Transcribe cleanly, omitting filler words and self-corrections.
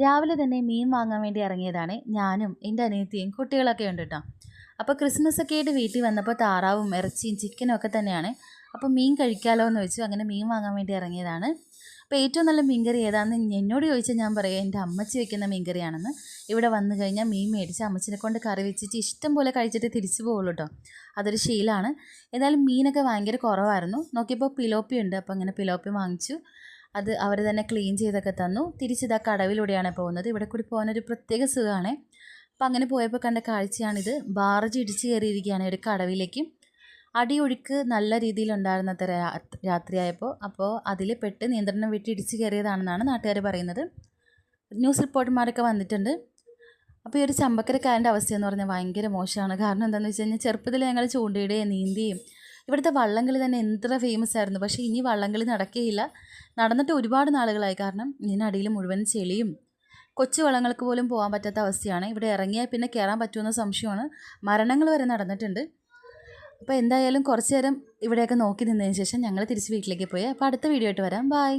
രാവിലെ തന്നെ മീൻ വാങ്ങാൻ വേണ്ടി ഇറങ്ങിയതാണ്. ഞാനും എൻ്റെ അനിയത്തിയും കുട്ടികളൊക്കെ ഉണ്ട് കേട്ടോ. അപ്പോൾ ക്രിസ്മസ് ഒക്കെ ആയിട്ട് വീട്ടിൽ വന്നപ്പോൾ താറാവും ഇറച്ചിയും ചിക്കനും ഒക്കെ തന്നെയാണ്. അപ്പോൾ മീൻ കഴിക്കാമല്ലോ എന്ന് വെച്ചു. അങ്ങനെ മീൻ വാങ്ങാൻ വേണ്ടി ഇറങ്ങിയതാണ്. അപ്പോൾ ഏറ്റവും നല്ല മീൻകറി ഏതാണെന്ന് എന്നോട് ചോദിച്ചാൽ ഞാൻ പറയാം എൻ്റെ അമ്മച്ചി വയ്ക്കുന്ന മീൻകറിയാണെന്ന്. ഇവിടെ വന്നു കഴിഞ്ഞാൽ മീൻ മേടിച്ച് അമ്മച്ചിനെ കൊണ്ട് കറി വെച്ചിട്ട് ഇഷ്ടം പോലെ കഴിച്ചിട്ട് തിരിച്ചു പോകുള്ളൂ കേട്ടോ. അതൊരു ശീലമാണ്. ഏതായാലും മീനൊക്കെ ഭയങ്കര കുറവായിരുന്നു. നോക്കിയപ്പോൾ പിലോപ്പി ഉണ്ട്. അപ്പോൾ അങ്ങനെ പിലോപ്പി വാങ്ങിച്ചു. അത് അവർ തന്നെ ക്ലീൻ ചെയ്തൊക്കെ തന്നു. തിരിച്ചിതാ കടവിലൂടെയാണ് പോകുന്നത്. ഇവിടെ കൂടി പോകാനൊരു പ്രത്യേക സുഖമാണ്. അപ്പം അങ്ങനെ പോയപ്പോൾ കണ്ട കാഴ്ചയാണിത്. ബാർജ് ഇടിച്ച് കയറിയിരിക്കുകയാണ് ഒരു കടവിലേക്ക്. അടിയൊഴുക്ക് നല്ല രീതിയിലുണ്ടായിരുന്നത്ര രാത്രിയായപ്പോൾ. അപ്പോൾ അതിൽ പെട്ട് നിയന്ത്രണം വിട്ട് ഇടിച്ച് കയറിയതാണെന്നാണ് നാട്ടുകാർ പറയുന്നത്. ന്യൂസ് റിപ്പോർട്ടർമാരൊക്കെ വന്നിട്ടുണ്ട്. അപ്പോൾ ഈ ഒരു ചമ്പക്കരക്കാരൻ്റെ അവസ്ഥയെന്ന് പറഞ്ഞാൽ ഭയങ്കര മോശമാണ്. കാരണം എന്താണെന്ന് വെച്ച് കഴിഞ്ഞാൽ ചെറുപ്പത്തിൽ ഞങ്ങൾ ചൂണ്ടയിടുകയും നീന്തിയും ഇവിടുത്തെ വള്ളംകളി തന്നെ എത്ര ഫേമസ് ആയിരുന്നു. പക്ഷേ ഇനി വള്ളംകളി നടക്കുകയില്ല. നടന്നിട്ട് ഒരുപാട് നാളുകളായി. കാരണം ഇതിനടിയിൽ മുഴുവൻ ചെളിയും കൊച്ചു വള്ളങ്ങൾക്ക് പോലും പോകാൻ പറ്റാത്ത അവസ്ഥയാണ്. ഇവിടെ ഇറങ്ങിയാൽ പിന്നെ കയറാൻ പറ്റുമെന്ന സംശയമാണ്. മരണങ്ങൾ വരെ നടന്നിട്ടുണ്ട്. അപ്പോൾ എന്തായാലും കുറച്ച് നേരം ഇവിടെയൊക്കെ നോക്കി നിന്നതിന് ശേഷം ഞങ്ങൾ തിരിച്ച് വീട്ടിലേക്ക് പോയി. അപ്പോൾ അടുത്ത വീഡിയോ ആയിട്ട് വരാം. ബൈ.